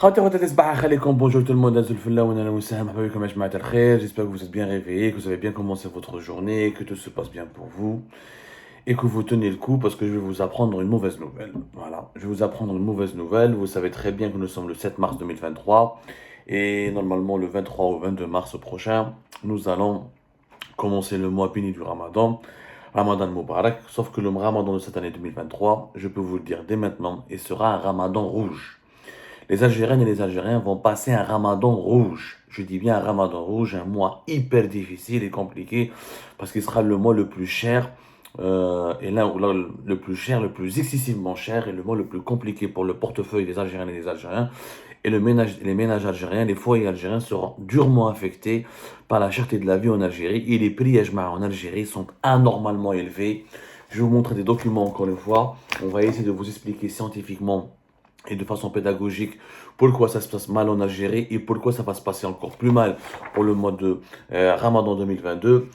Bonjour tout le monde, j'espère que vous êtes bien réveillés, que vous avez bien commencé votre journée, que tout se passe bien pour vous et que vous tenez le coup parce que je vais vous apprendre une mauvaise nouvelle. Voilà, je vais vous apprendre une mauvaise nouvelle. Vous savez très bien que nous sommes le 7 mars 2023 et normalement le 23 ou 22 mars prochain, nous allons commencer le mois béni du Ramadan. Ramadan Mubarak, sauf que le Ramadan de cette année 2023, je peux vous le dire dès maintenant, il sera un Ramadan rouge. Les Algériennes et les Algériens vont passer un Ramadan rouge. Je dis bien un Ramadan rouge, un mois hyper difficile et compliqué, parce qu'il sera le mois le plus cher, et là le plus cher, le plus excessivement cher, et le mois le plus compliqué pour le portefeuille des Algériennes et des Algériens. Et les ménages algériens, les foyers algériens seront durement affectés par la cherté de la vie en Algérie. Et les prix en Algérie sont anormalement élevés. Je vais vous montrer des documents encore une fois. On va essayer de vous expliquer scientifiquement et de façon pédagogique pourquoi ça se passe mal en Algérie et pourquoi ça va se passer encore plus mal pour le mois de Ramadan 2022,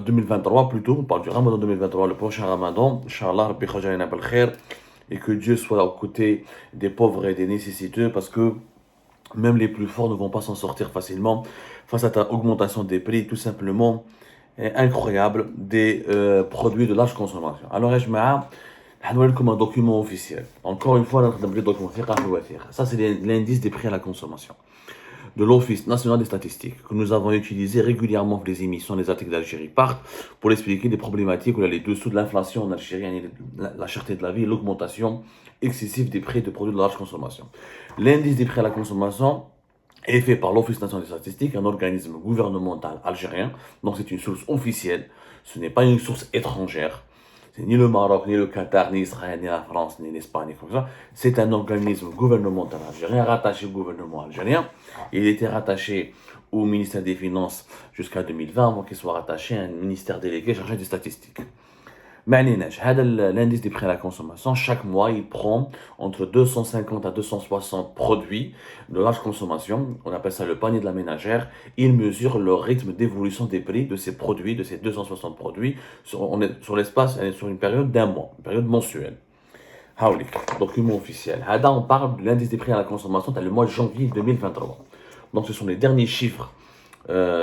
2023 plutôt. On parle du Ramadan 2023, le prochain Ramadan. Inch'Allah, Rabbi Khajalina bal khair, et que Dieu soit aux côtés des pauvres et des nécessiteux, parce que même les plus forts ne vont pas s'en sortir facilement face à cette augmentation des prix tout simplement incroyable des produits de large consommation. Alors, comme un document officiel. Encore une fois, ça c'est l'indice des prix à la consommation de l'Office national des statistiques que nous avons utilisé régulièrement pour les émissions des articles d'Algérie Part pour expliquer des problématiques où il y a les dessous de l'inflation en Algérie, la cherté de la vie et l'augmentation excessive des prix de produits de large consommation. L'indice des prix à la consommation est fait par l'Office national des statistiques, un organisme gouvernemental algérien, donc c'est une source officielle, ce n'est pas une source étrangère. C'est ni le Maroc, ni le Qatar, ni Israël, ni la France, ni l'Espagne, comme ça. C'est un organisme gouvernemental algérien, rattaché au gouvernement algérien. Il était rattaché au ministère des Finances jusqu'à 2020, avant qu'il soit rattaché à un ministère délégué chargé des statistiques. L'indice des prix à la consommation, chaque mois, il prend entre 250 à 260 produits de large consommation. On appelle ça le panier de la ménagère. Il mesure le rythme d'évolution des prix de ces produits, de ces 260 produits, sur l'espace, sur une période d'un mois, une période mensuelle. Hawlik, document officiel. Là, on parle de l'indice des prix à la consommation, dans le mois de janvier 2023. Donc, ce sont les derniers chiffres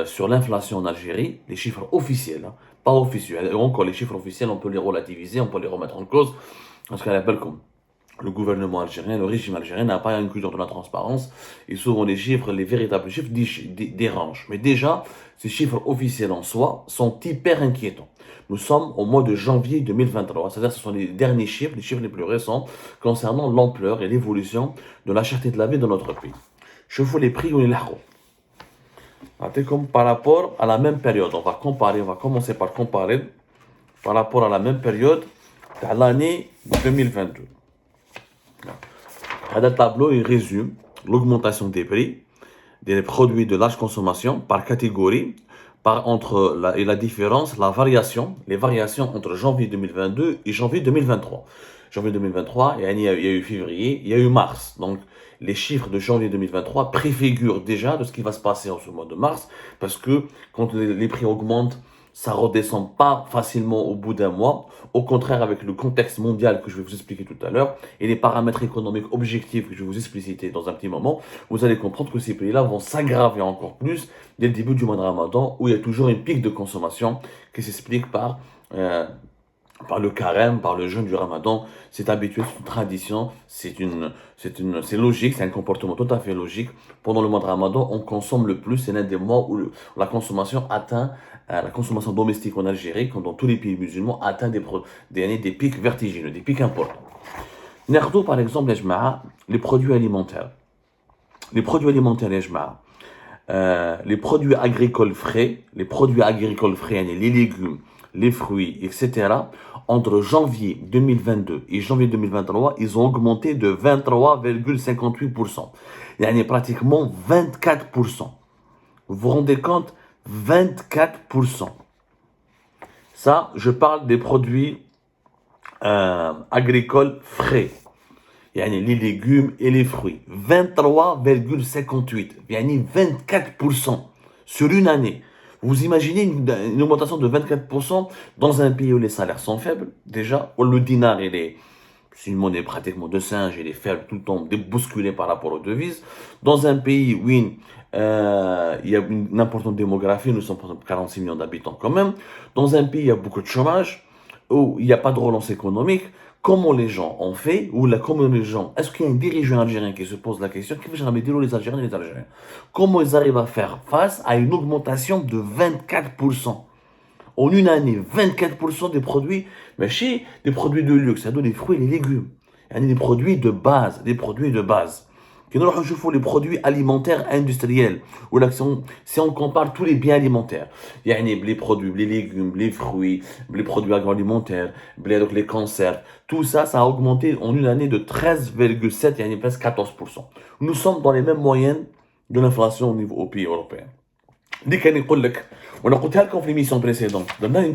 sur l'inflation en Algérie, les chiffres officiels, hein, pas officiels. Et encore, les chiffres officiels, on peut les relativiser, on peut les remettre en cause, parce qu'on appelle comme le gouvernement algérien, le régime algérien n'a pas une culture de la transparence, et souvent les chiffres, les véritables chiffres dérangent. Mais déjà, ces chiffres officiels en soi sont hyper inquiétants. Nous sommes au mois de janvier 2023, c'est-à-dire que ce sont les derniers chiffres, les chiffres les plus récents, concernant l'ampleur et l'évolution de la cherté de la vie dans notre pays. Je vous les prix ou les larros. Comme par rapport à la même période, on va commencer par comparer par rapport à la même période de l'année 2022. Le tableau il résume l'augmentation des prix des produits de large consommation par catégorie, et la différence, les variations entre janvier 2022 et janvier 2023. Janvier 2023, il y a eu février, il y a eu mars. Donc, les chiffres de janvier 2023 préfigurent déjà de ce qui va se passer en ce mois de mars, parce que quand les prix augmentent, ça redescend pas facilement au bout d'un mois. Au contraire, avec le contexte mondial que je vais vous expliquer tout à l'heure et les paramètres économiques objectifs que je vais vous expliciter dans un petit moment, vous allez comprendre que ces prix-là vont s'aggraver encore plus dès le début du mois de Ramadan, où il y a toujours une pic de consommation qui s'explique par le carême, par le jeûne du Ramadan. C'est habituel, c'est une tradition, c'est logique, c'est un comportement tout à fait logique. Pendant le mois de Ramadan, on consomme le plus. C'est l'un des mois où la consommation atteint, la consommation domestique en Algérie, comme dans tous les pays musulmans, atteint des pics vertigineux, des pics importants. Nerdo, par exemple, les produits alimentaires. Les produits alimentaires, les produits agricoles frais, les légumes, les fruits, etc., entre janvier 2022 et janvier 2023, ils ont augmenté de 23,58%. Il y a pratiquement 24%. Vous vous rendez compte? 24%. Ça, je parle des produits agricoles frais. Il y a les légumes et les fruits. 23,58. Il y a 24% sur une année. Vous imaginez une augmentation de 24% dans un pays où les salaires sont faibles, déjà, où le dinar il est c'est une monnaie pratiquement de singe, elle est faible tout le temps, bousculée par rapport aux devises. Dans un pays où il y a une importante démographie, nous sommes par exemple 46 millions d'habitants quand même. Dans un pays où il y a beaucoup de chômage, où il n'y a pas de relance économique, comment les gens ont fait, comment les gens, est-ce qu'il y a un dirigeant algérien qui se pose la question, qui fait jamais dire les Algériens et les Algériens, comment ils arrivent à faire face à une augmentation de 24%? En une année, 24% des produits, mais chez des produits de luxe, c'est-à-dire les fruits et les légumes. Il y a des produits de base, des produits de base. Qui nous font les produits alimentaires industriels. Ou là, si on compare tous les biens alimentaires, il y a les produits, les légumes, les fruits, les produits agroalimentaires, les conserves, tout ça, ça a augmenté en une année de 13,7, il y a presque 14%. Nous sommes dans les mêmes moyennes de l'inflation au pays européen. اللي كان يقول لك وانا قلتها لكم في l'émission précédente درنا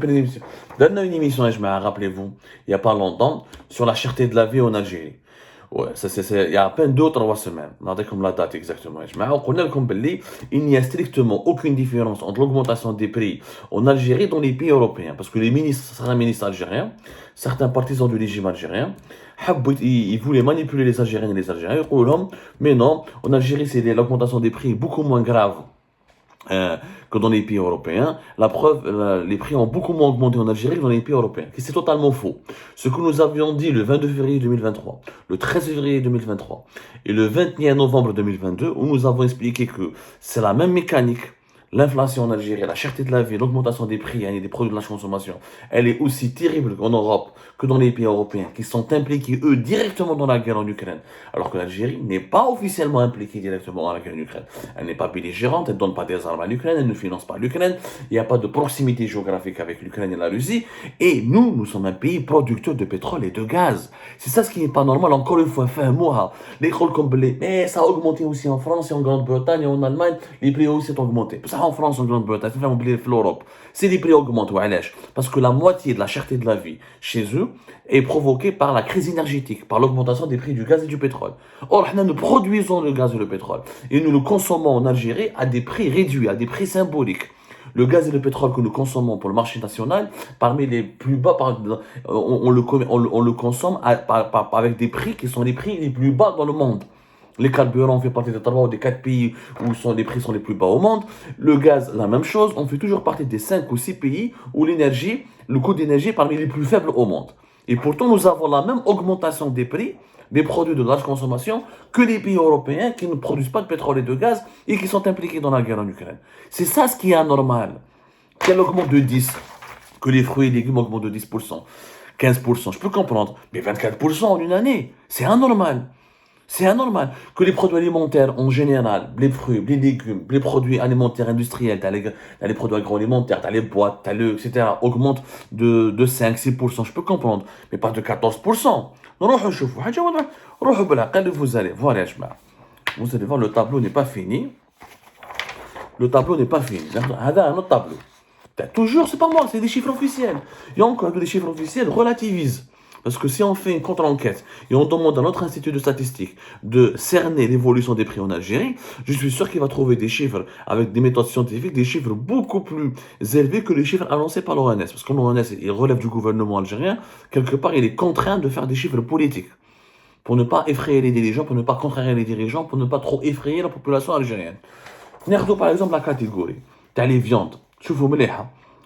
une émission يا جماعه rappelez-vous il y a pas longtemps sur la cherté de la vie en Algérie. Ouais, ça c'est il y a à peine 2 ou 3 semaines. نعطيكم la date exactement يا جماعه وقلنا لكم باللي il n'y a strictement aucune différence entre l'augmentation des prix en Algérie et dans les pays européens parce que certains ministres algériens, certains partisans du régime algérien ils voulaient manipuler les Algériens et les Algériens يقولوا لهم mais non en Algérie c'est l'augmentation des prix beaucoup moins grave que dans les pays européens. La preuve, les prix ont beaucoup moins augmenté en Algérie que dans les pays européens. Et c'est totalement faux. Ce que nous avions dit le 22 février 2023, le 13 février 2023 et le 21 novembre 2022, où nous avons expliqué que c'est la même mécanique. L'inflation en Algérie, la cherté de la vie, l'augmentation des prix et des produits de la consommation, elle est aussi terrible en Europe que dans les pays européens qui sont impliqués, eux, directement dans la guerre en Ukraine. Alors que l'Algérie n'est pas officiellement impliquée directement dans la guerre en Ukraine. Elle n'est pas belligérante, elle ne donne pas des armes à l'Ukraine, elle ne finance pas l'Ukraine, il n'y a pas de proximité géographique avec l'Ukraine et la Russie. Et nous sommes un pays producteur de pétrole et de gaz. C'est ça ce qui n'est pas normal, encore une fois, fin mois. Les rôles comme mais ça a augmenté aussi en France et en Grande-Bretagne et en Allemagne, les prix aussi ont augmenté. En France, en Grande-Bretagne, en Europe, c'est les prix augmentent, parce que la moitié de la cherté de la vie chez eux est provoquée par la crise énergétique, par l'augmentation des prix du gaz et du pétrole. Or, nous produisons le gaz et le pétrole et nous le consommons en Algérie à des prix réduits, à des prix symboliques. Le gaz et le pétrole que nous consommons pour le marché national, parmi les plus bas, on le consomme avec des prix qui sont les prix les plus bas dans le monde. Les carburants font partie des 3 ou des 4 pays où les prix sont les plus bas au monde. Le gaz, la même chose. On fait toujours partie des 5 ou 6 pays où le coût d'énergie est parmi les plus faibles au monde. Et pourtant, nous avons la même augmentation des prix des produits de large consommation que les pays européens qui ne produisent pas de pétrole et de gaz et qui sont impliqués dans la guerre en Ukraine. C'est ça ce qui est anormal. Qu'elle augmente de 10, que les fruits et légumes augmentent de 10%, 15%, je peux comprendre. Mais 24% en une année, c'est anormal. C'est anormal que les produits alimentaires en général, les fruits, les légumes, les produits alimentaires industriels, t'as les produits agroalimentaires, t'as les boîtes, etc., augmentent de 5-6%. Je peux comprendre, mais pas de 14%. Vous allez voir, le tableau n'est pas fini. Le tableau n'est pas fini. Un autre tableau. Toujours, c'est pas moi, c'est des chiffres officiels. Il y a encore des chiffres officiels relativisent. Parce que si on fait une contre-enquête et on demande à notre institut de statistique de cerner l'évolution des prix en Algérie, je suis sûr qu'il va trouver des chiffres avec des méthodes scientifiques, des chiffres beaucoup plus élevés que les chiffres annoncés par l'ONS. Parce que l'ONS, il relève du gouvernement algérien, quelque part, il est contraint de faire des chiffres politiques pour ne pas effrayer les dirigeants, pour ne pas contrarier les dirigeants, pour ne pas trop effrayer la population algérienne. Regardons par exemple la catégorie. T'as les viandes.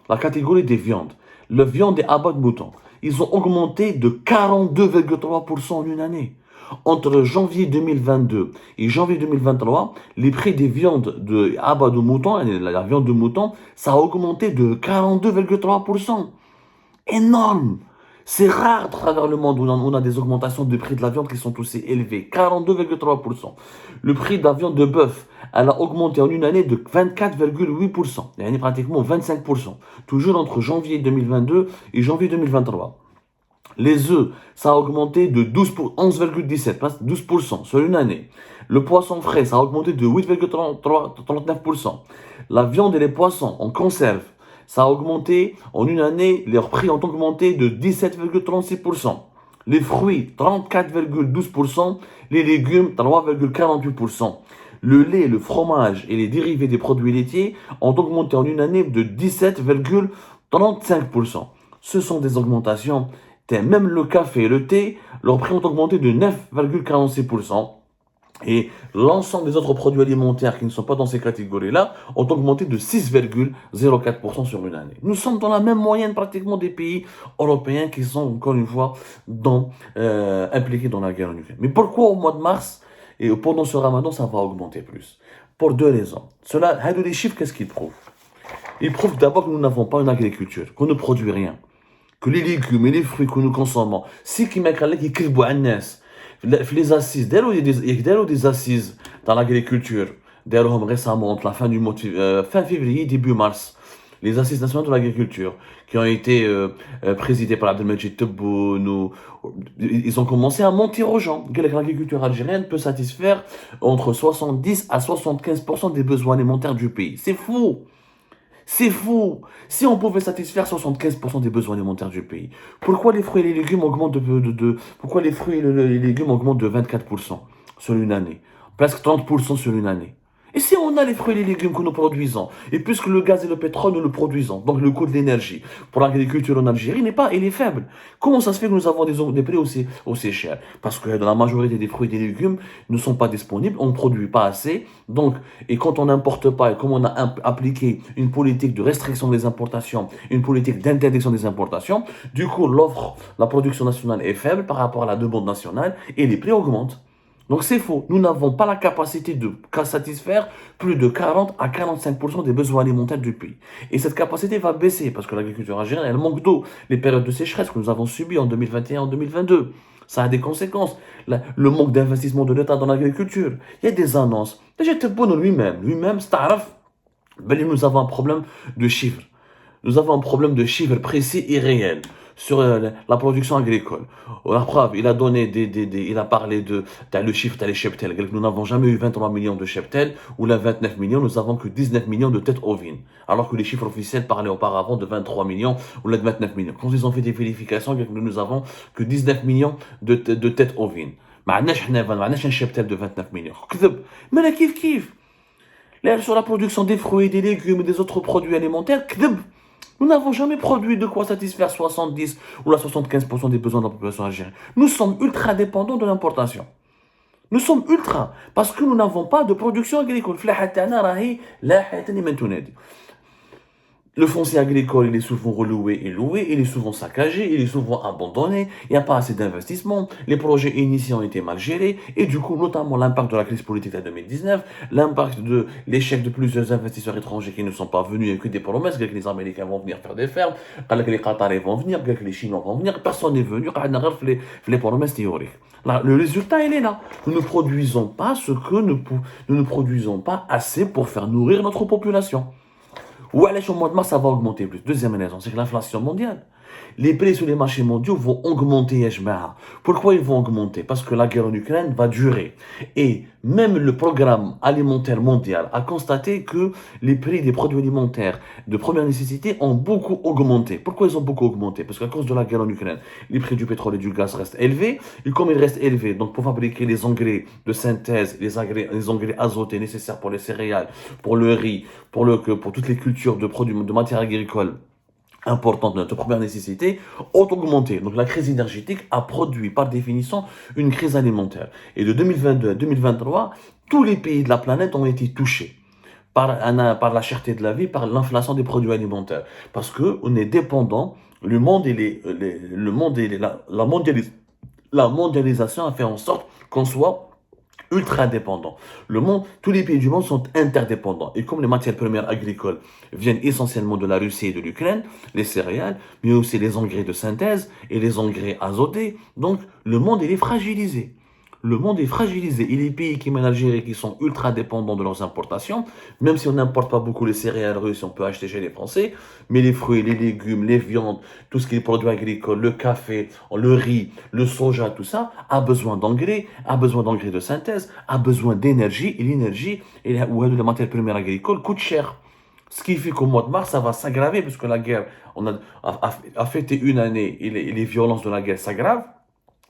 La catégorie des viandes. La viande des abats de moutons. Ils ont augmenté de 42,3% en une année. Entre janvier 2022 et janvier 2023, les prix des viandes de abats de mouton, la viande de mouton, ça a augmenté de 42,3%. Énorme! C'est rare à travers le monde où on a des augmentations de prix de la viande qui sont aussi élevées. 42,3%. Le prix de la viande de bœuf, elle a augmenté en une année de 24,8%. Il y a pratiquement 25%. Toujours entre janvier 2022 et janvier 2023. Les œufs, ça a augmenté de 11,17%, 12% sur une année. Le poisson frais, ça a augmenté de 8,39%. La viande et les poissons en conserve, ça a augmenté, en une année, leurs prix ont augmenté de 17,36%. Les fruits, 34,12%. Les légumes, 3,48%. Le lait, le fromage et les dérivés des produits laitiers ont augmenté en une année de 17,35%. Ce sont des augmentations Même le café et le thé, leurs prix ont augmenté de 9,46%. Et l'ensemble des autres produits alimentaires qui ne sont pas dans ces catégories-là ont augmenté de 6,04% sur une année. Nous sommes dans la même moyenne pratiquement des pays européens qui sont, encore une fois, impliqués dans la guerre en Ukraine. Mais pourquoi au mois de mars et pendant ce ramadan, ça va augmenter plus? Pour deux raisons. Les chiffres, qu'est-ce qu'ils prouvent? Ils prouvent d'abord que nous n'avons pas une agriculture, qu'on ne produit rien. Que les légumes et les fruits que nous consommons, si qui les assises, داروا des assises dans l'agriculture, داروهم récemment entre la fin du mois, fin février, début mars, les assises nationales de l'agriculture, qui ont été présidées par Abdelmajid Tebboune, ils ont commencé à mentir aux gens. L'agriculture algérienne peut satisfaire entre 70 à 75% des besoins alimentaires du pays. C'est faux! C'est faux. Si on pouvait satisfaire 75% des besoins alimentaires du pays, pourquoi les fruits et les légumes augmentent pourquoi les fruits et les légumes augmentent de 24% sur une année, presque 30% sur une année? Et si on a les fruits et les légumes que nous produisons, et puisque le gaz et le pétrole nous le produisons, donc le coût de l'énergie pour l'agriculture en Algérie il est faible. Comment ça se fait que nous avons des prix aussi chers? Parce que la majorité des fruits et des légumes ne sont pas disponibles, on ne produit pas assez. Donc, et quand on n'importe pas, et comme on a appliqué une politique de restriction des importations, une politique d'interdiction des importations, du coup la production nationale est faible par rapport à la demande nationale et les prix augmentent. Donc c'est faux. Nous n'avons pas la capacité de satisfaire plus de 40 à 45% des besoins alimentaires du pays. Et cette capacité va baisser parce que l'agriculture algérienne, elle manque d'eau. Les périodes de sécheresse que nous avons subies en 2021 et en 2022, ça a des conséquences. Le manque d'investissement de l'État dans l'agriculture. Il y a des annonces. Déjà, Tebboune lui-même, Staraf, nous avons un problème de chiffres. Nous avons un problème de chiffres précis et réels sur la production agricole. La preuve, il a donné il a parlé le chiffre les cheptels. Nous n'avons jamais eu 23 millions de cheptels ou là 29 millions, nous avons que 19 millions de têtes ovines. Alors que les chiffres officiels parlaient auparavant de 23 millions ou là de 29 millions. Quand ils ont fait des vérifications, nous n'avons que 19 millions de têtes ovines. ما عندناش un cheptel de 29 millions. Mais là, kiff. Là, sur la production des fruits, des légumes et des autres produits alimentaires, nous n'avons jamais produit de quoi satisfaire 70 ou la 75% des besoins de la population algérienne. Nous sommes ultra dépendants de l'importation. Nous sommes ultra, parce que nous n'avons pas de production agricole. Le foncier agricole, il est souvent reloué et loué, il est souvent saccagé, il est souvent abandonné, il n'y a pas assez d'investissement, les projets initiés ont été mal gérés, et du coup, notamment l'impact de la crise politique de 2019, l'impact de l'échec de plusieurs investisseurs étrangers qui ne sont pas venus, et que des promesses, que les Américains vont venir faire des fermes, que les Qataris vont venir, que les Chinois vont venir, personne n'est venu, les promesses théoriques. Là, le résultat, il est là. Nous ne produisons pas nous ne produisons pas assez pour faire nourrir notre population. Ou alors au mois de mars, ça va augmenter plus. Deuxième raison, c'est que l'inflation mondiale. Les prix sur les marchés mondiaux vont augmenter. Pourquoi ils vont augmenter? Parce que la guerre en Ukraine va durer. Et même le programme alimentaire mondial a constaté que les prix des produits alimentaires de première nécessité ont beaucoup augmenté. Pourquoi ils ont beaucoup augmenté? Parce qu'à cause de la guerre en Ukraine, les prix du pétrole et du gaz restent élevés. Et comme ils restent élevés, donc pour fabriquer les engrais de synthèse, les engrais azotés nécessaires pour les céréales, pour le riz, pour toutes les cultures de matières agricoles, importante de notre première nécessité, ont augmenté. Donc la crise énergétique a produit par définition une crise alimentaire. Et de 2022 à 2023, tous les pays de la planète ont été touchés par la cherté de la vie, par l'inflation des produits alimentaires. Parce qu'on est dépendant, le monde et la mondialisation a fait en sorte qu'on soit ultra dépendants. Tous les pays du monde sont interdépendants. Et comme les matières premières agricoles viennent essentiellement de la Russie et de l'Ukraine, les céréales, mais aussi les engrais de synthèse et les engrais azotés, donc le monde est fragilisé. Le monde est fragilisé. Et les pays qui mènent l'Algérie, qui sont ultra dépendants de leurs importations, même si on n'importe pas beaucoup les céréales russes, on peut acheter chez les Français, mais les fruits, les légumes, les viandes, tout ce qui est produits agricoles, le café, le riz, le soja, tout ça, a besoin d'engrais de synthèse, a besoin d'énergie, et l'énergie, ou les matières premières agricoles, coûte cher. Ce qui fait qu'au mois de mars, ça va s'aggraver, parce que la guerre, a fêté une année, et les violences de la guerre s'aggravent.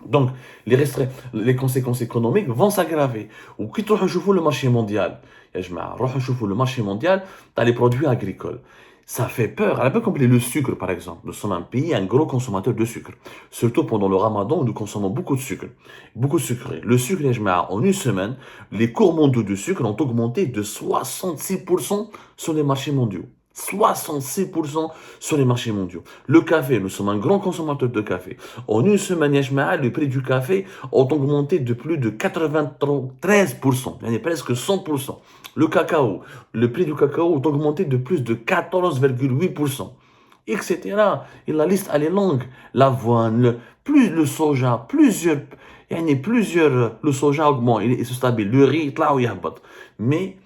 Donc, les conséquences économiques vont s'aggraver. Ou quitte le marché mondial. Le marché mondial, tu as les produits agricoles. Ça fait peur. Un peu comme le sucre, par exemple. Nous sommes un pays, un gros consommateur de sucre. Surtout pendant le ramadan, où nous consommons beaucoup de sucre. Beaucoup de sucre. Le sucre, en une semaine, les cours mondiaux de sucre ont augmenté de 66% sur les marchés mondiaux. 66% sur les marchés mondiaux. Le café, nous sommes un grand consommateur de café. En une semaine, le prix du café a augmenté de plus de 93%, presque 100%. Le cacao, le prix du cacao a augmenté de plus de 14,8%, etc. Et la liste, elle est longue. L'avoine, le soja, le soja augmente, il se stabilise. Le riz, là où il y a mais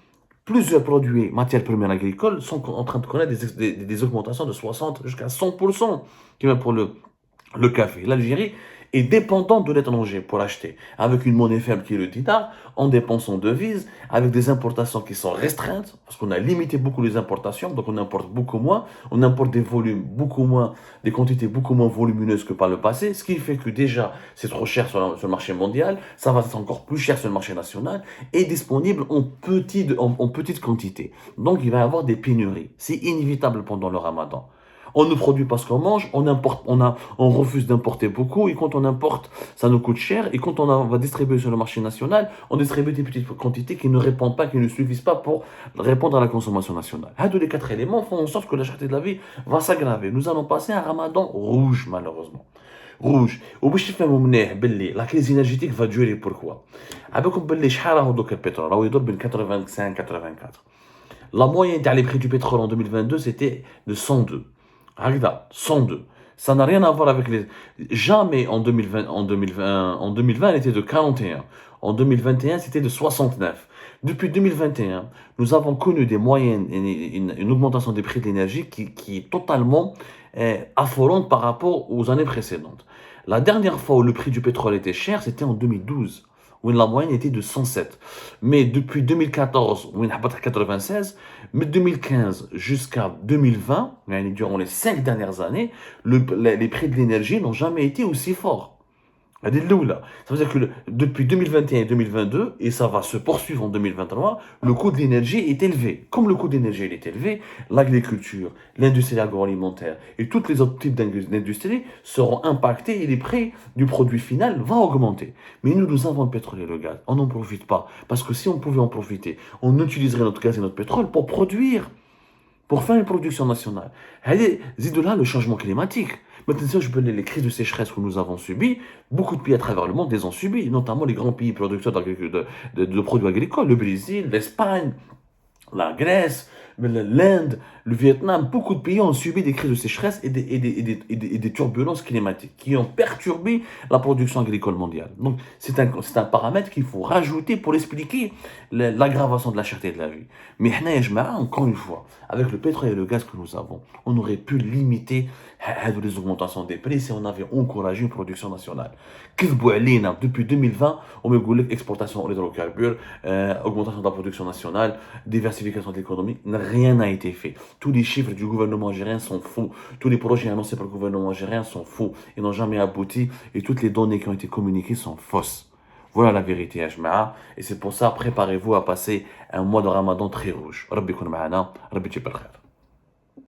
plusieurs produits, matières premières agricoles, sont en train de connaître des augmentations de 60 jusqu'à 100%, qui même pour le café. L'Algérie est dépendante de l'étranger pour acheter, avec une monnaie faible qui est le dinar, en dépensant en devises, avec des importations qui sont restreintes, parce qu'on a limité beaucoup les importations, donc on importe beaucoup moins, on importe des volumes beaucoup moins, des quantités beaucoup moins volumineuses que par le passé, ce qui fait que déjà c'est trop cher sur le marché mondial, ça va être encore plus cher sur le marché national, et disponible en petite quantité. Donc il va y avoir des pénuries. C'est inévitable pendant le ramadan. On ne produit pas ce qu'on mange, on importe, on refuse d'importer beaucoup, et quand on importe, ça nous coûte cher, et quand on va distribuer sur le marché national, on distribue des petites quantités qui ne répondent pas, qui ne suffisent pas pour répondre à la consommation nationale. Tous les quatre éléments font en sorte que la cherté de la vie va s'aggraver. Nous allons passer un ramadan rouge, malheureusement. Rouge. وباش تفهموا مليح باللي la crise énergétique va durer. Pourquoi عبالكم باللي شحال راهو دوك البترول راهو يضرب بين 85 84. La moyenne des prix du pétrole en 2022 c'était de 102. Regarde, 102. Ça n'a rien à voir avec les. Jamais en 2020, elle était de 41. En 2021, c'était de 69. Depuis 2021, nous avons connu des moyennes, une augmentation des prix de l'énergie qui est totalement affolante par rapport aux années précédentes. La dernière fois où le prix du pétrole était cher, c'était en 2012, où la moyenne était de 107. Mais depuis 2014, où il a 96, mais 2015 jusqu'à 2020, durant les 5 dernières années, les prix de l'énergie n'ont jamais été aussi forts. Ça veut dire que depuis 2021 et 2022, et ça va se poursuivre en 2023, le coût de l'énergie est élevé. Comme le coût de l'énergie est élevé, l'agriculture, l'industrie agroalimentaire et tous les autres types d'industries seront impactés et les prix du produit final vont augmenter. Mais nous avons le pétrole et le gaz. On n'en profite pas. Parce que si on pouvait en profiter, on utiliserait notre gaz et notre pétrole pour produire, pour faire une production nationale. C'est de là le changement climatique. Maintenant, je peux les crises de sécheresse que nous avons subies, beaucoup de pays à travers le monde les ont subies, notamment les grands pays producteurs de produits agricoles, le Brésil, l'Espagne, la Grèce, l'Inde, le Vietnam, beaucoup de pays ont subi des crises de sécheresse et des turbulences climatiques qui ont perturbé la production agricole mondiale. Donc c'est un paramètre qu'il faut rajouter pour expliquer l'aggravation de la cherté de la vie. Mais encore une fois, avec le pétrole et le gaz que nous avons, on aurait pu limiter les augmentations des prix si on avait encouragé une production nationale. Depuis 2020, on me dit exportation en hydrocarbures, augmentation de la production nationale, diversification de l'économie, rien n'a été fait. Tous les chiffres du gouvernement algérien sont faux. Tous les projets annoncés par le gouvernement algérien sont faux. Ils n'ont jamais abouti et toutes les données qui ont été communiquées sont fausses. Voilà la vérité, Ajma'a. Et c'est pour ça, préparez-vous à passer un mois de ramadan très rouge. Rabbi kun ma'ana, Rabbi jibal khair.